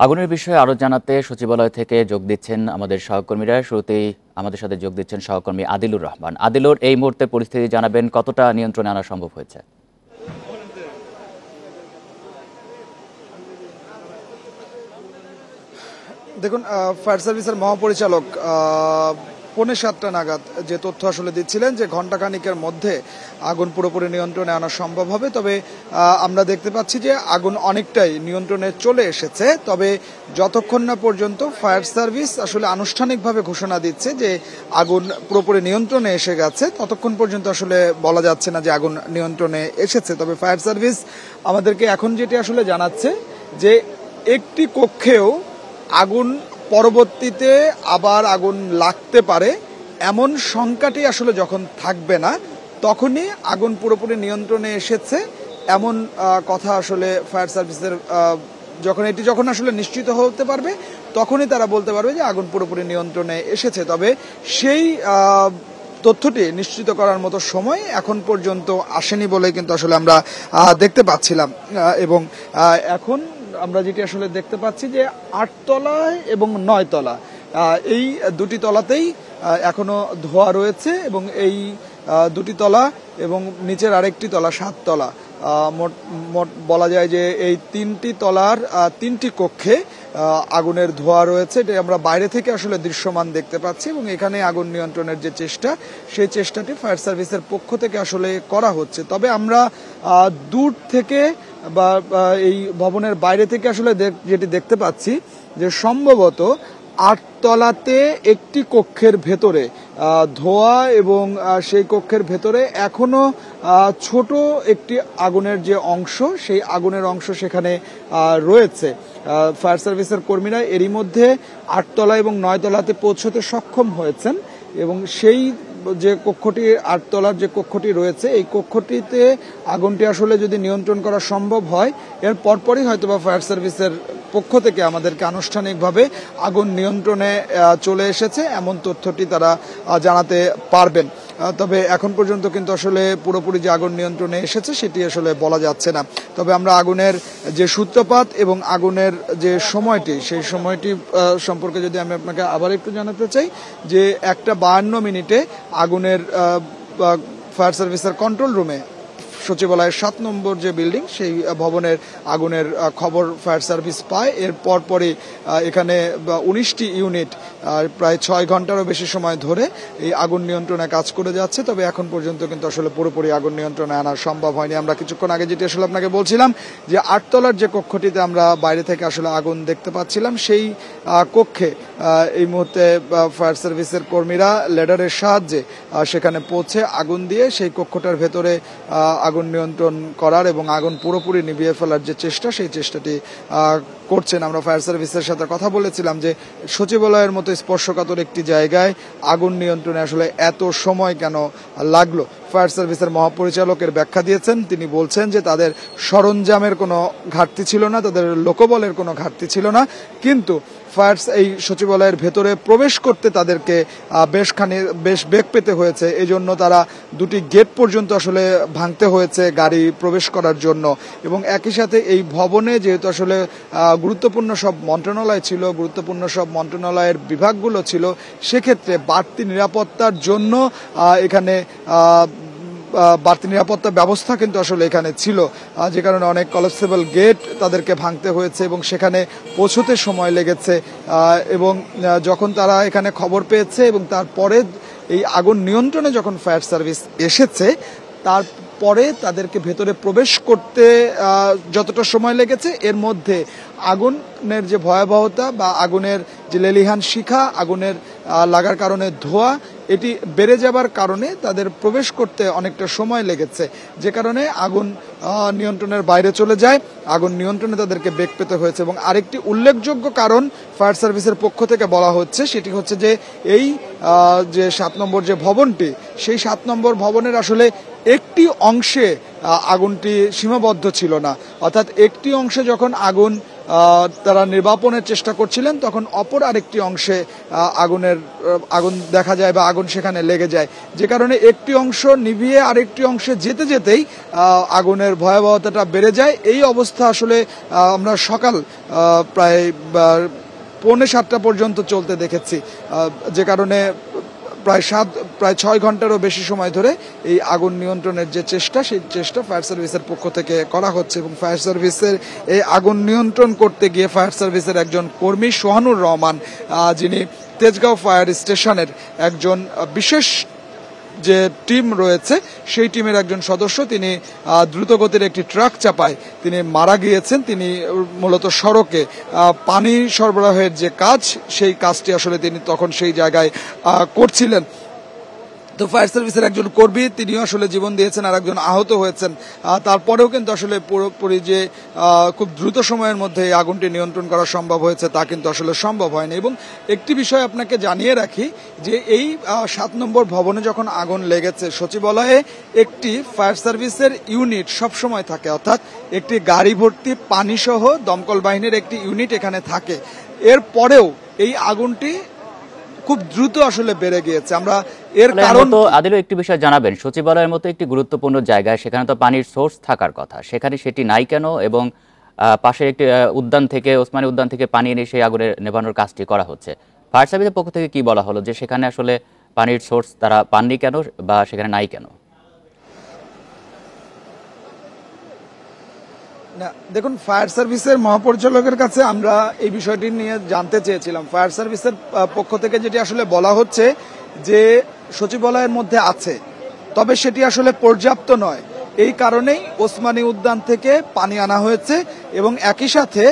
আগুনের বিষয়ে আরো জানাতে সচিবালয় থেকে যোগ দিচ্ছেন আমাদের সহকর্মীরা। শুরুতেই আমাদের সাথে যোগ দিচ্ছেন সহকর্মী আদিলুর রহমান। আদিলুর, এই মুহূর্তে পরিস্থিতি জানাবেন, কতটা নিয়ন্ত্রণে আনা সম্ভব হয়েছে? দেখুন, ফায়ার সার্ভিসের মহাপরিচালক 6:45 নাগাদ যে তথ্য আসলে দিচ্ছিলেন যে ঘণ্টাখানিকের মধ্যে আগুন পুরোপুরি নিয়ন্ত্রণে আনা সম্ভব হবে। তবে আমরা দেখতে পাচ্ছি যে আগুন অনেকটাই নিয়ন্ত্রণে চলে এসেছে। তবে যতক্ষণ না পর্যন্ত ফায়ার সার্ভিস আসলে আনুষ্ঠানিকভাবে ঘোষণা দিচ্ছে যে আগুন পুরোপুরি নিয়ন্ত্রণে এসে গেছে, ততক্ষণ পর্যন্ত আসলে বলা যাচ্ছে না যে আগুন নিয়ন্ত্রণে এসেছে। তবে ফায়ার সার্ভিস আমাদেরকে এখন যেটি আসলে জানাচ্ছে যে একটি কক্ষেও আগুন পরবর্তীতে আবার আগুন লাগতে পারে এমন শঙ্কাটি আসলে যখন থাকবে না, তখনই আগুন পুরোপুরি নিয়ন্ত্রণে এসেছে এমন কথা আসলে ফায়ার সার্ভিসের যখন আসলে নিশ্চিত হতে পারবে, তখনই তারা বলতে পারবে যে আগুন পুরোপুরি নিয়ন্ত্রণে এসেছে। তবে সেই তথ্যটি নিশ্চিত করার মতো সময় এখন পর্যন্ত আসেনি বলে কিন্তু আসলে আমরা দেখতে পাচ্ছিলাম। এবং এখন আমরা যেটি আসলে দেখতে পাচ্ছি যে 8 তলা এবং 9 তলা এই দুটি তলাতেই এখনো ধোঁয়া রয়েছে এবং এই দুটি তলা এবং নিচের আরেকটি তলা 7 তলা, মোট বলা যায় যে এই 3টি তলার 3টি কক্ষে আগুনের ধোঁয়া রয়েছে। এটা আমরা বাইরে থেকে আসলে দৃশ্যমান দেখতে পাচ্ছি এবং এখানে আগুন নিয়ন্ত্রণের যে চেষ্টা, সেই চেষ্টাটি ফায়ার সার্ভিসের পক্ষ থেকে আসলে করা হচ্ছে। তবে আমরা দূর থেকে বা এই ভবনের বাইরে থেকে আসলে যেটি দেখতে পাচ্ছি যে সম্ভবত 8 তলাতে একটি কক্ষের ভেতরে ধোঁয়া এবং সেই কক্ষের ভেতরে এখনো ছোট একটি আগুনের যে অংশ, সেই আগুনের অংশ সেখানে রয়েছে। ফায়ার সার্ভিসের কর্মীরা এরই মধ্যে 8 তলা এবং 9 তলাতে পৌঁছতে সক্ষম হয়েছেন এবং সেই যে কক্ষটি 8 তলার যে কক্ষটি রয়েছে, এই কক্ষটিতে আগুনটি আসলে যদি নিয়ন্ত্রণ করা সম্ভব হয়, এর পরপরই হয়তোবা ফায়ার সার্ভিসের পক্ষ থেকে আমাদেরকে আনুষ্ঠানিকভাবে আগুন নিয়ন্ত্রণে চলে এসেছে এমন তথ্যটি তারা জানাতে পারবেন। তবে এখন পর্যন্ত কিন্তু আসলে পুরোপুরি যে আগুন নিয়ন্ত্রণে এসেছে সেটি আসলে বলা যাচ্ছে না। তবে আমরা আগুনের যে সূত্রপাত এবং আগুনের যে সময়টি, সেই সময়টি সম্পর্কে যদি আমি আপনাকে আবার একটু জানাতে চাই যে 1:52 আগুনের ফায়ার সার্ভিসের কন্ট্রোল রুমে সচিবালয়ের 7 নম্বর যে বিল্ডিং, সেই ভবনের আগুনের খবর ফায়ার সার্ভিস পায়। এর পরপরই এখানে 19টি ইউনিট প্রায় 6 ঘন্টারও বেশি সময় ধরে এই আগুন নিয়ন্ত্রণে কাজ করে যাচ্ছে। তবে এখন পর্যন্ত কিন্তু আসলে পুরোপুরি আগুন নিয়ন্ত্রণে আনা সম্ভব হয়নি। আমরা কিছুক্ষণ আগে যেটি আসলে আপনাকে বলছিলাম যে 8 তলার যে কক্ষটিতে আমরা বাইরে থেকে আসলে আগুন দেখতে পাচ্ছিলাম, সেই কক্ষে এই মুহূর্তে ফায়ার সার্ভিসের কর্মীরা লেডারের সাহায্যে সেখানে পৌঁছে আগুন দিয়ে সেই কক্ষটার ভেতরে আগুন নিয়ন্ত্রণ করার এবং আগুন পুরোপুরি নিভিয়ে ফেলার যে চেষ্টা, সেই চেষ্টাটি করছেন। আমরা ফায়ার সার্ভিসের সাথে কথা বলেছিলাম যে সচিবালয়ের মতো স্পর্শকাতর একটি জায়গায় আগুন নিয়ন্ত্রণে আসলে এত সময় কেন লাগলো। ফায়ার সার্ভিসের মহাপরিচালকের ব্যাখ্যা দিয়েছেন। তিনি বলছেন যে তাদের সরঞ্জামের কোনো ঘাটতি ছিল না, তাদের লোকবলের কোনো ঘাটতি ছিল না, কিন্তু এই সচিবালয়ের ভেতরে প্রবেশ করতে তাদেরকে বেশ বেগ পেতে হয়েছে। এই জন্য তারা 2টি গেট পর্যন্ত আসলে ভাঙতে হয়েছে গাড়ি প্রবেশ করার জন্য। এবং একই সাথে এই ভবনে যেহেতু আসলে গুরুত্বপূর্ণ সব মন্ত্রণালয় ছিল, গুরুত্বপূর্ণ সব মন্ত্রণালয়ের বিভাগগুলো ছিল, সেক্ষেত্রে বাড়তি নিরাপত্তার জন্য এখানে বাড়তি নিরাপত্তা ব্যবস্থা কিন্তু আসলে এখানে ছিল, যে কারণে অনেক কলাপসেবল গেট তাদেরকে ভাঙতে হয়েছে এবং সেখানে পৌঁছতে সময় লেগেছে। এবং যখন তারা এখানে খবর পেয়েছে এবং তারপরে এই আগুন নিয়ন্ত্রণে যখন ফায়ার সার্ভিস এসেছে, তারপরে তাদেরকে ভেতরে প্রবেশ করতে যতটা সময় লেগেছে, এর মধ্যে আগুনের যে ভয়াবহতা বা আগুনের যে লেলিহান শিখা, আগুনের লাগার কারণে ধোঁয়া, এটি বেড়ে যাবার কারণে তাদের প্রবেশ করতে অনেকটা সময় লেগেছে, যে কারণে আগুন নিয়ন্ত্রণের বাইরে চলে যায়। আগুন নিয়ন্ত্রণে তাদেরকে বেগ পেতে হয়েছে। এবং আরেকটি উল্লেখযোগ্য কারণ ফায়ার সার্ভিসের পক্ষ থেকে বলা হচ্ছে, সেটি হচ্ছে যে এই যে 7 নম্বর যে ভবনটি, সেই 7 নম্বর ভবনের আসলে একটি অংশে আগুনটি সীমাবদ্ধ ছিল না। অর্থাৎ একটি অংশে যখন আগুন তারা নির্বাপনের চেষ্টা করছিলেন, তখন অপর আরেকটি অংশে আগুন দেখা যায় বা আগুন সেখানে লেগে যায়, যে কারণে একটি অংশ নিভিয়ে আরেকটি অংশে যেতে যেতেই আগুনের ভয়াবহতাটা বেড়ে যায়। এই অবস্থা আসলে আমরা সকাল প্রায় 6:45 পর্যন্ত চলতে দেখেছি, যে কারণে প্রায় 6 ঘন্টারও বেশি সময় ধরে এই আগুন নিয়ন্ত্রণের যে চেষ্টা, সেই চেষ্টা ফায়ার সার্ভিসের পক্ষ থেকে করা হচ্ছে। এবং ফায়ার সার্ভিসের এই আগুন নিয়ন্ত্রণ করতে গিয়ে ফায়ার সার্ভিসের একজন কর্মী সোহানুর রহমান, যিনি তেজগাঁও ফায়ার স্টেশনের একজন বিশেষ যে টিম রয়েছে সেই টিমের একজন সদস্য, তিনি দ্রুতগতির একটি ট্রাক চাপায় তিনি মারা গিয়েছেন। তিনি মূলত সড়কে পানি সরবরাহের যে কাজ, সেই কাজটি আসলে তিনি তখন সেই জায়গায় করছিলেন। তো ফায়ার সার্ভিসের একজন কর্মী তিনিও আসলে জীবন দিয়েছেন, আর একজন আহত হয়েছেন। তারপরেও কিন্তু আসলে পুরোপুরি যে খুব দ্রুত সময়ের মধ্যে এই আগুনটি নিয়ন্ত্রণ করা সম্ভব হয়েছে তা কিন্তু আসলে সম্ভব হয়নি। এবং একটি বিষয় আপনাকে জানিয়ে রাখি যে এই 7 নম্বর ভবনে যখন আগুন লেগেছে, সচিবালয়ে একটি ফায়ার সার্ভিসের ইউনিট সবসময় থাকে, অর্থাৎ একটি গাড়ি ভর্তি পানি সহ দমকল বাহিনীর একটি ইউনিট এখানে থাকে। এরপরেও এই আগুনটি খুব দ্রুত আসলে বেড়ে গিয়েছে। আমরা এর কারণ তো আদিলও একটি বিষয় জানাবেন, সচিবালয়ের মতো একটি গুরুত্বপূর্ণ জায়গায় সেখানে তো পানির সোর্স থাকার কথা, সেখানে সেটি নাই কেন? এবং পাশের একটি উদ্যান থেকে, ওসমানী উদ্যান থেকে পানি এনে সেই আগুনের নেভানোর কাজটি করা হচ্ছে। ফায়ার সার্ভিসের পক্ষ থেকে কি বলা হলো যে সেখানে আসলে পানির সোর্স তারা পাননি কেন বা সেখানে নাই কেন? না, দেখুন, ফায়ার সার্ভিসের মহাপরিচালকের কাছে আমরা এই বিষয়টি নিয়ে জানতে চেয়েছিলাম। ফায়ার সার্ভিসের পক্ষ থেকে যেটি আসলে বলা হচ্ছে যে সচিবালয়ের মধ্যে আছে, তবে সেটি আসলে পর্যাপ্ত নয়। এই কারণেই ওসমানী উদ্যান থেকে পানি আনা হয়েছে এবং একই সাথে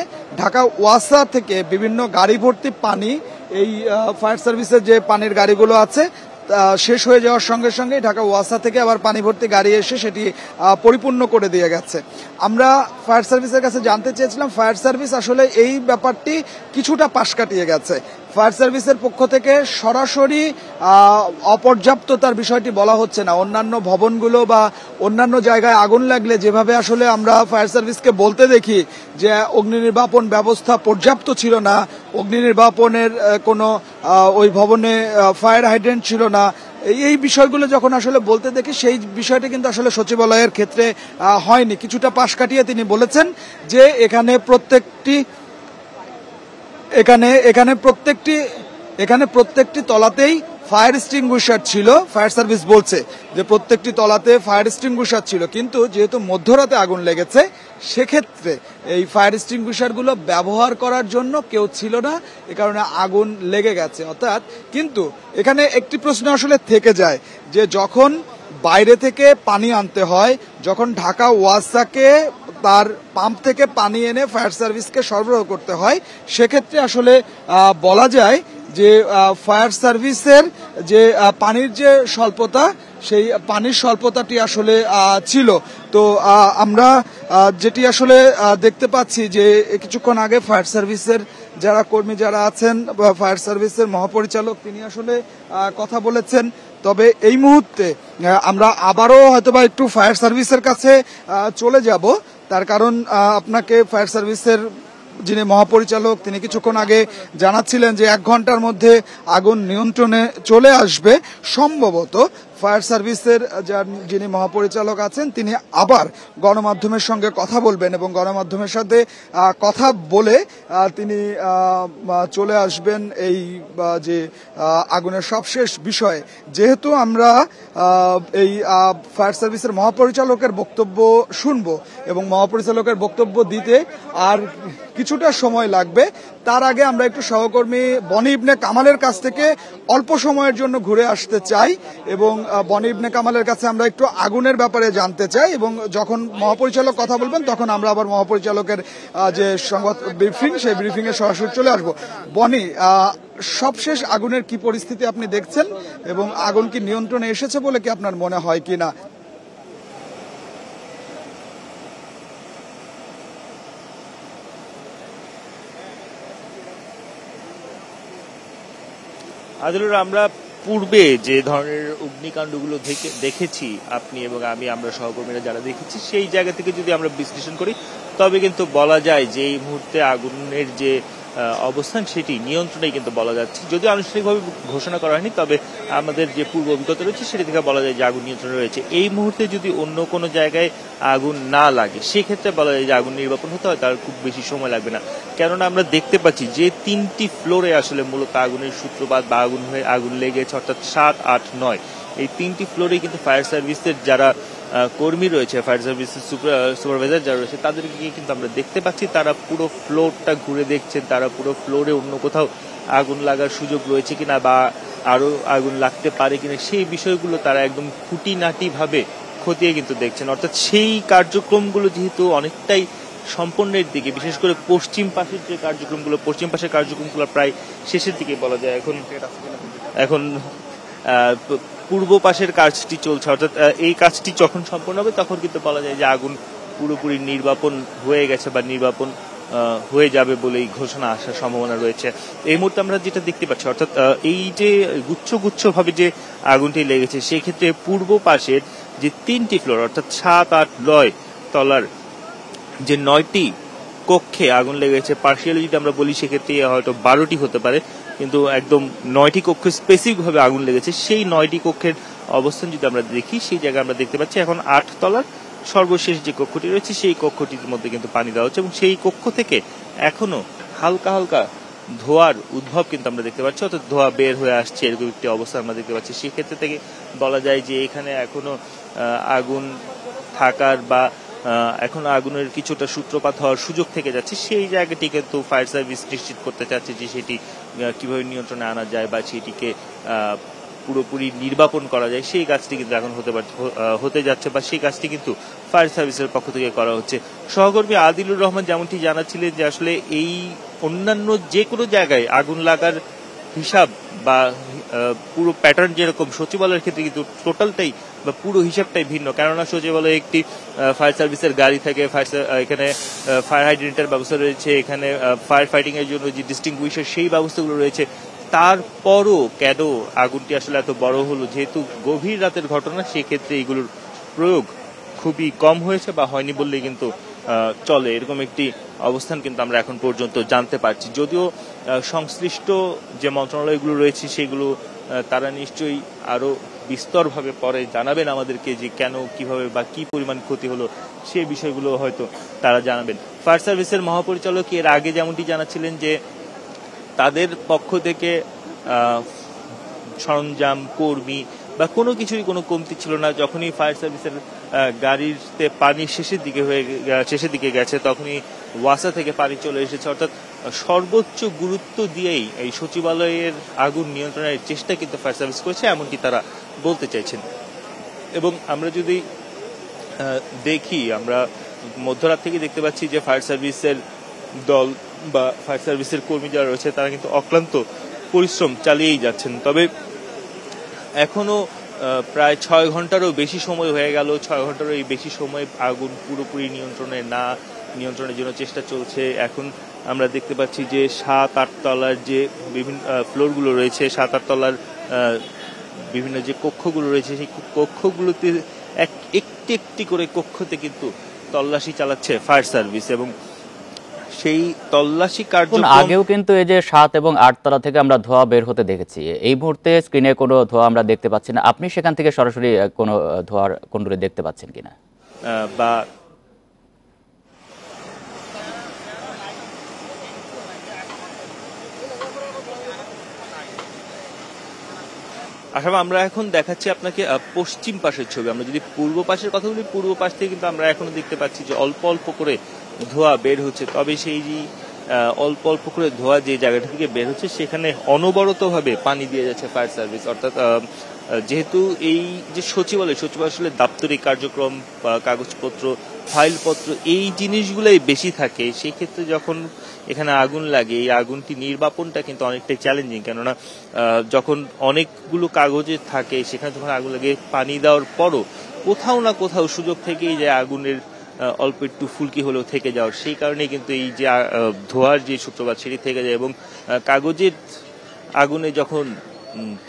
ঢাকা ওয়াসা থেকে বিভিন্ন গাড়ি ভর্তি পানি এই ফায়ার সার্ভিসের যে পানির গাড়িগুলো আছে শেষ হয়ে যাওয়ার সঙ্গে সঙ্গে ঢাকা ওয়াসা থেকে আবার পানি ভর্তি গাড়ি এসে সেটি পরিপূর্ণ করে দিয়ে গেছে। আমরা ফায়ার সার্ভিসের কাছে জানতে চেয়েছিলাম, ফায়ার সার্ভিস আসলে এই ব্যাপারটি কিছুটা পাশ কাটিয়ে গেছে। ফায়ার সার্ভিসের পক্ষ থেকে সরাসরি অপর্যাপ্ততার বিষয়টি বলা হচ্ছে না। অন্যান্য ভবনগুলো বা অন্যান্য জায়গায় আগুন লাগলে যেভাবে আসলে আমরা ফায়ার সার্ভিসকে বলতে দেখি যে অগ্নি নির্বাপন ব্যবস্থা পর্যাপ্ত ছিল না, অগ্নি নির্বাপনের কোনো ওই ভবনে ফায়ার হাইড্রেন্ট ছিল না, এই বিষয়গুলো যখন আসলে বলতে দেখি, সেই বিষয়টি কিন্তু আসলে সচিবালয়ের ক্ষেত্রে হয়নি। কিছুটা পাশ কাটিয়ে তিনি বলেছেন যে এখানে প্রত্যেকটি তলাতেই ফায়ার এক্সটিংগুইশার ছিল। ফায়ার সার্ভিস বলছে যে প্রত্যেকটি তলাতে ফায়ার এক্সটিংগুইশার ছিল, কিন্তু যেহেতু মধ্যরাতে আগুন লেগেছে সেক্ষেত্রে এই ফায়ার এক্সটিংগুইশারগুলো ব্যবহার করার জন্য কেউ ছিল না, এ কারণে আগুন লেগে গেছে। অর্থাৎ কিন্তু এখানে একটি প্রশ্ন আসলে থেকে যায় যে যখন বাইরে থেকে পানি আনতে হয়, যখন ঢাকা ওয়াসাকে তার পাম্প থেকে পানি এনে ফায়ার সার্ভিসকে সরবরাহ করতে হয়, সেক্ষেত্রে আসলে বলা যায় যে ফায়ার সার্ভিসের যে পানির যে স্বল্পতা, সেই পানির স্বল্পতাটি আসলে ছিল। তো আমরা যেটি আসলে দেখতে পাচ্ছি যে কিছুক্ষণ আগে ফায়ার সার্ভিসের যারা কর্মী যারা আছেন, ফায়ার সার্ভিসের মহাপরিচালক তিনি আসলে কথা বলেছেন। তবে এই মুহূর্তে আমরা আবারও হয়তোবা একটু ফায়ার সার্ভিসের কাছে চলে যাব, তার কারণ আপনাকে ফায়ার সার্ভিসের যিনি মহাপরিচালক তিনি কিছুক্ষণ আগে জানাচ্ছিলেন যে 1 ঘন্টার মধ্যে আগুন নিয়ন্ত্রণে চলে আসবে। সম্ভবত ফায়ার সার্ভিসের যিনি মহাপরিচালক আছেন তিনি আবার গণমাধ্যমের সঙ্গে কথা বলবেন এবং গণমাধ্যমের সাথে কথা বলে তিনি চলে আসবেন এই যে আগুনের সবশেষ বিষয়ে। যেহেতু আমরা এই ফায়ার সার্ভিসের মহাপরিচালকের বক্তব্য শুনবো এবং মহাপরিচালকের বক্তব্য দিতে আর কিছুটা সময় লাগবে, তার আগে আমরা একটু সহকর্মী বনি ইবনে কামালের কাছ থেকে অল্প সময়ের জন্য ঘুরে আসতে চাই এবং বনি ইবনে কামালের কাছে আমরা একটু আগুনের ব্যাপারে জানতে চাই এবং যখন মহাপরিচালক কথা বলবেন তখন আমরা আবার মহাপরিচালকের যে সংবাদ ব্রিফিং, সেই ব্রিফিং এ সরাসরি চলে আসবো। বনি, সবশেষ আগুনের কি পরিস্থিতি আপনি দেখছেন এবং আগুন কি নিয়ন্ত্রণে এসেছে বলে কি আপনার মনে হয় কিনা? আদিলুর, আমরা পূর্বে যে ধরনের অগ্নিকাণ্ডগুলো দেখেছি আপনি এবং আমরা সহকর্মীরা যারা দেখেছি, সেই জায়গা থেকে যদি আমরা বিশ্লেষণ করি তবে কিন্তু বলা যায় যে এই মুহূর্তে আগুনের যে অবস্থান সেটি নিয়ন্ত্রণে কিন্তু বলা যাচ্ছে, যদিও আনুষ্ঠানিকভাবে ঘোষণা করা হয়নি, তবে আমাদের যে পূর্ব অভিজ্ঞতা রয়েছে সেটি থেকে বলা যায় যে আগুন নিয়ন্ত্রণে রয়েছে। এই মুহূর্তে যদি অন্য কোনো জায়গায় আগুন না লাগে সেক্ষেত্রে বলা যায় যে আগুন নির্বাপন হতে হয় তার খুব বেশি সময় লাগবে না, কেননা আমরা দেখতে পাচ্ছি যে 3টি ফ্লোরে আসলে মূলত আগুনের সূত্রপাত বা আগুন লেগেছে, অর্থাৎ 7, 8, 9 এই 3টি ফ্লোরে কিন্তু ফায়ার সার্ভিসের যারা কর্মী রয়েছে, ফায়ার সার্ভিসের সুপারভাইজার যারা রয়েছে তাদেরকে কিন্তু আমরা দেখতে পাচ্ছি তারা পুরো ফ্লোরটা ঘুরে দেখছেন, তারা পুরো ফ্লোরে অন্য কোথাও আগুন লাগার সুযোগ রয়েছে কিনা বা আরো আগুন লাগতে পারে কিনা সেই বিষয়গুলো তারা একদম খুঁটিনাটি ভাবে খতিয়ে কিন্তু দেখছেন। অর্থাৎ সেই কার্যক্রমগুলো যেহেতু অনেকটাই সম্পন্নের দিকে, বিশেষ করে পশ্চিম পাশের যে কার্যক্রমগুলো, পশ্চিম পাশের কার্যক্রমগুলো প্রায় শেষের দিকে বলা যায়। এখন পূর্ব পাশের কাজটি চলছে, অর্থাৎ এই কাজটি যখন সম্পন্ন হবে তখন কিন্তু বলা যায় যে আগুন পুরোপুরি নির্বাপন হয়ে গেছে বা নির্বাপন হয়ে যাবে বলেই ঘোষণা আসার সম্ভাবনা রয়েছে। এই মুহূর্তে আমরা যেটা দেখতে পাচ্ছি, অর্থাৎ এই যে গুচ্ছ ভাবে যে আগুনটি লেগেছে সেক্ষেত্রে পূর্ব পাশের যে 3টি ফ্লোর অর্থাৎ 7, 8, 9 তলার যে 9টি কক্ষে আগুন লেগেছে, পার্শিয়ালি যদি আমরা বলি সেক্ষেত্রে হয়তো 12টি হতে পারে, কিন্তু একদম 9টি কক্ষে স্পেসিফিক ভাবে আগুন লেগেছে। সেই 9টি কক্ষের অবস্থান যদি আমরা দেখি সেই জায়গায় আমরা দেখতে পাচ্ছি এখন 8 তলার সর্বশেষ যে কক্ষটি রয়েছে সেই কক্ষটির মধ্যে কিন্তু পানি দেওয়া হচ্ছে এবং সেই কক্ষ থেকে এখনো হালকা হালকা ধোঁয়ার উদ্ভব কিন্তু আমরা দেখতে পাচ্ছি, অর্থাৎ ধোঁয়া বের হয়ে আসছে এরকম একটি অবস্থা আমরা দেখতে পাচ্ছি। সেক্ষেত্রে থেকে বলা যায় যে এখানে এখনো আগুন থাকার বা এখন আগুনের কিছুটা সূত্রপাত হওয়ার সুযোগ থেকে যাচ্ছে। সেই জায়গাটি কিন্তু ফায়ার সার্ভিস নিশ্চিত করতে চাচ্ছে যে সেটি কিভাবে নিয়ন্ত্রণে আনা যায় বা সেটিকে পুরোপুরি নির্বাপন করা যায়, সেই কাজটি কিন্তু এখন হতে যাচ্ছে বা সেই কাজটি কিন্তু ফায়ার সার্ভিসের পক্ষ থেকে করা হচ্ছে। সহকর্মী আদিলুর রহমান যেমনটি জানাচ্ছিলেন যে আসলে এই অন্যান্য যে কোনো জায়গায় আগুন লাগার হিসাব বা পুরো প্যাটার্ন যেরকম, সচিবালয়ের ক্ষেত্রে কিন্তু টোটালটাই বা পুরো হিসাবটাই ভিন্ন, কেননা সচিবালয়ে একটি ফায়ার সার্ভিসের গাড়ি থাকে, এখানে ফায়ার হাইড্রেন্টের ব্যবস্থা রয়েছে, এখানে ফায়ার ফাইটিং এর জন্য যে ডিস্টিংগুইশার সেই ব্যবস্থাগুলো রয়েছে। তারপরও কেন আগুনটি আসলে এত বড় হলো, যেহেতু গভীর রাতের ঘটনা সেক্ষেত্রে এগুলোর প্রয়োগ খুবই কম হয়েছে বা হয়নি বললেই কিন্তু চলে, এরকম একটি অবস্থান কিন্তু আমরা এখন পর্যন্ত জানতে পারছি। যদিও সংশ্লিষ্ট যে মন্ত্রণালয়গুলো রয়েছে সেগুলো তারা নিশ্চয়ই আরো বিস্তরভাবে পরে জানাবেন আমাদেরকে যে কেন, কিভাবে বা কি পরিমাণ ক্ষতি হলো সেই বিষয়গুলো হয়তো তারা জানাবেন। ফায়ার সার্ভিসের মহাপরিচালক এর আগে যেমনটি জানাচ্ছিলেন যে তাদের পক্ষ থেকে সরঞ্জাম, কর্মী বা কোনো কিছুরই কোনো কমতি ছিল না। যখনই ফায়ার সার্ভিসের গাড়িতে পানি শেষের দিকে গেছে তখনই ওয়াসা থেকে পানি চলে এসেছে, অর্থাৎ সর্বোচ্চ গুরুত্ব দিয়েই এই সচিবালয়ের আগুন নিয়ন্ত্রণের চেষ্টা কিন্তু ফায়ার সার্ভিস করেছে, এমনকি তারা বলতে চাইছেন। এবং আমরা যদি দেখি, আমরা মধ্যরাত থেকে দেখতে পাচ্ছি যে ফায়ার সার্ভিসের দল বা ফায়ার সার্ভিসের কর্মী যারা রয়েছে তারা কিন্তু অক্লান্ত পরিশ্রম চালিয়েই যাচ্ছেন। তবে এখনো প্রায় 6 ঘন্টারও বেশি সময় হয়ে গেল, 6 ঘন্টারও এই বেশি সময় আগুন পুরোপুরি নিয়ন্ত্রণের জন্য চেষ্টা চলছে। এখন আমরা দেখতে পাচ্ছি যে 7-8 তলার যে বিভিন্ন ফ্লোরগুলো রয়েছে, 7-8 তলার বিভিন্ন যে কক্ষগুলো রয়েছে সেই কক্ষগুলোতে একটি একটি করে কক্ষতে কিন্তু তল্লাশি চালাচ্ছে ফায়ার সার্ভিস এবং সেই তল্লাশি কার্যক্রম আগেও কিন্তু এই যে 7 এবং 8 তলা থেকে আমরা ধোঁয়া বের হতে দেখেছি। এই মুহূর্তে স্ক্রিনে কোনো ধোঁয়া আমরা দেখতে পাচ্ছি না। আপনি সেখান থেকে সরাসরি কোনো ধোঁয়ার কোণরে দেখতে পাচ্ছেন কিনা? বা আসলে আমরা এখন দেখাচ্ছি আপনাকে পশ্চিম পাশের ছবি। আমরা যদি পূর্ব পাশের কথা বলি, পূর্ব পাশ থেকে কিন্তু আমরা এখনো দেখতে পাচ্ছি যে অল্প অল্প করে ধোঁয়া বের হচ্ছে। তবে সেই যে অল্প অল্প করে ধোঁয়া যে জায়গাটা থেকে বের হচ্ছে সেখানে অনবরত ভাবে পানি দিয়ে যাচ্ছে ফায়ার সার্ভিস। অর্থাৎ যেহেতু এই যে সচিবালয় আসলে দাপ্তরিক কার্যক্রম, কাগজপত্র, ফাইলপত্র এই জিনিসগুলোই বেশি থাকে, সেই ক্ষেত্রে যখন এখানে আগুন লাগে এই আগুনটি নির্বাপনটা কিন্তু অনেকটাই চ্যালেঞ্জিং, কেননা যখন অনেকগুলো কাগজে থাকে সেখানে যখন আগুন লাগে পানি দেওয়ার পরও কোথাও না কোথাও সুযোগ থেকেই যায় আগুনের অল্প একটু ফুলকি হলেও থেকে যাওয়ার। সেই কারণে কিন্তু এই যে ধোঁয়ার যে সূত্রপাত সেটি থেকে যায় এবং কাগজের আগুনে যখন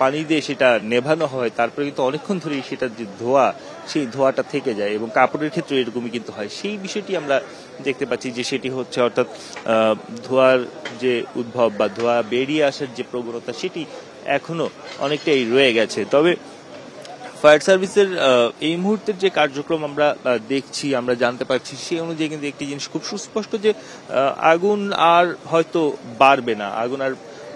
পানি দিয়ে সেটা নেভানো হয় তারপরে কিন্তু অনেকক্ষণ ধরেই সেটা যে ধোয়া, সেই ধোয়াটা থেকে যায় এবং কাপড়ের ক্ষেত্রে এরকমই কিন্তু হয়। সেই বিষয়টি আমরা দেখতে পাচ্ছি যে সেটি হচ্ছে, অর্থাৎ ধোয়ার যে উদ্ভব বা ধোয়া বেরিয়ে আসার যে প্রবণতা সেটি এখনো অনেকটাই রয়ে গেছে। তবে ফায়ার সার্ভিসের এই মুহূর্তের যে কার্যক্রম আমরা দেখছি, আমরা জানতে পারছি, সেই অনুযায়ী কিন্তু একটি জিনিস খুব সুস্পষ্ট যে আগুন আর হয়তো বাড়বে না, আগুন আর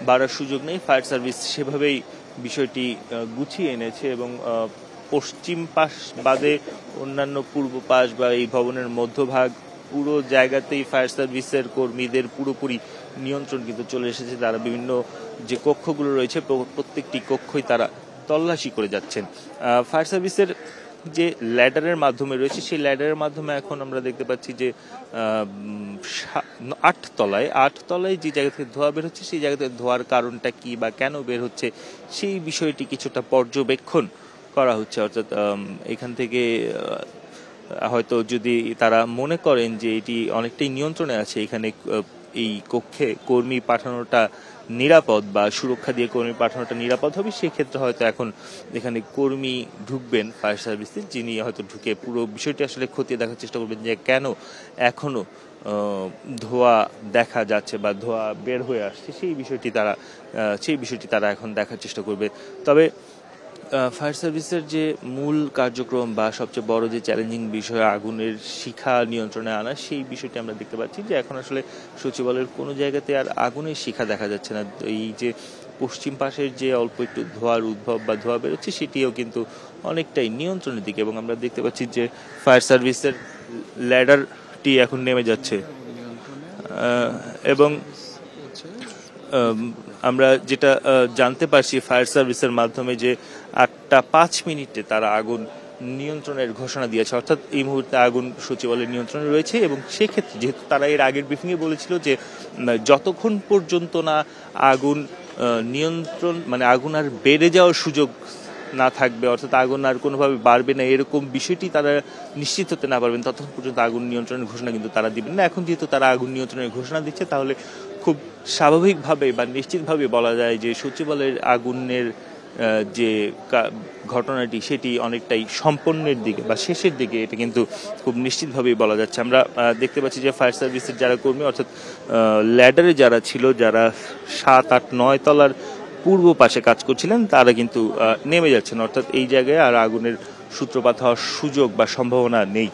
বাড়ার সুযোগ নেই। ফায়ার সার্ভিস সেভাবেই বিষয়টি গুছিয়ে এনেছে এবং পশ্চিম পাশ বাদে অন্যান্য পূর্ব পাশ বা এই ভবনের মধ্যভাগ পুরো জায়গাতেই ফায়ার সার্ভিসের কর্মীদের পুরোপুরি নিয়ন্ত্রণ কিন্তু চলে এসেছে। তারা বিভিন্ন যে কক্ষগুলো রয়েছে প্রত্যেকটি কক্ষই তারা তল্লাশি করে যাচ্ছেন। ফায়ার সার্ভিসের যে ল্যাডারের মাধ্যমে রয়েছে, সেই ল্যাডারের মাধ্যমে এখন আমরা দেখতে পাচ্ছি যে 8 তলায় যে জায়গা থেকে ধোঁয়া বের হচ্ছে, সেই জায়গা থেকে ধোঁয়ার কারণটা কি বা কেন বের হচ্ছে সেই বিষয়টি কিছুটা পর্যবেক্ষণ করা হচ্ছে। অর্থাৎ এখান থেকে হয়তো যদি তারা মনে করেন যে এটি অনেকটাই নিয়ন্ত্রণে আছে, এখানে এই কক্ষে কর্মী পাঠানোটা নিরাপদ বা সুরক্ষা দিয়ে কর্মী পাঠানোটা নিরাপদ হবে, সেক্ষেত্রে হয়তো এখন এখানে কর্মী ঢুকবেন ফায়ার সার্ভিসের, যিনি হয়তো ঢুকে পুরো বিষয়টি আসলে খতিয়ে দেখার চেষ্টা করবেন যে কেন এখনো ধোঁয়া দেখা যাচ্ছে বা ধোঁয়া বের হয়ে আসছে, সেই বিষয়টি তারা এখন দেখার চেষ্টা করবে। তবে ফায়ার সার্ভিসের যে মূল কার্যক্রম বা সবচেয়ে বড় যে চ্যালেঞ্জিং বিষয় আগুনের শিখা নিয়ন্ত্রণে আনা, সেই বিষয়টি আমরা দেখতে পাচ্ছি যে এখন আসলে সচিবালয়ের কোনো জায়গাতে আর আগুনের শিখা দেখা যাচ্ছে না। এই যে পশ্চিম পাশের যে অল্প একটু ধোঁয়ার উদ্ভব বা ধোঁয়া বেরোচ্ছে সেটিও কিন্তু অনেকটাই নিয়ন্ত্রণের দিকে এবং আমরা দেখতে পাচ্ছি যে ফায়ার সার্ভিসের ল্যাডারটি এখন নেমে যাচ্ছে এবং আমরা যেটা জানতে পারছি ফায়ার সার্ভিসের মাধ্যমে যে 8:05 তারা আগুন নিয়ন্ত্রণের ঘোষণা দিয়েছে, অর্থাৎ এই মুহূর্তে আগুন সচিবালয়ের নিয়ন্ত্রণে রয়েছে। এবং সেক্ষেত্রে যেহেতু তারা এর আগের ব্রিফিংয়ে বলেছিল যে যতক্ষণ পর্যন্ত না আগুন নিয়ন্ত্রণ মানে আগুন আর বেড়ে যাওয়ার সুযোগ না থাকবে, অর্থাৎ আগুন আর কোনোভাবে বাড়বে না এরকম বিষয়টি তারা নিশ্চিত হতে না পারবেন, ততক্ষণ পর্যন্ত আগুন নিয়ন্ত্রণের ঘোষণা কিন্তু তারা দিবেন না। এখন যেহেতু তারা আগুন নিয়ন্ত্রণের ঘোষণা দিচ্ছে, তাহলে খুব স্বাভাবিকভাবে বা নিশ্চিতভাবে বলা যায় যে সচিবালয়ের আগুনের যে ঘটনাটি সেটি অনেকটাই সম্পন্নের দিকে বা শেষের দিকে, এটা কিন্তু খুব নিশ্চিতভাবেই বলা যাচ্ছে। আমরা দেখতে পাচ্ছি যে ফায়ার সার্ভিসের যারা কর্মী, অর্থাৎ ল্যাডারে যারা ছিল, যারা 7, 8, 9 তলার পূর্ব পাশে কাজ করছিলেন, তারা কিন্তু নেমে যাচ্ছেন, অর্থাৎ এই জায়গায় আর আগুনের সূত্রপাত হওয়ার সুযোগ বা সম্ভাবনা নেই।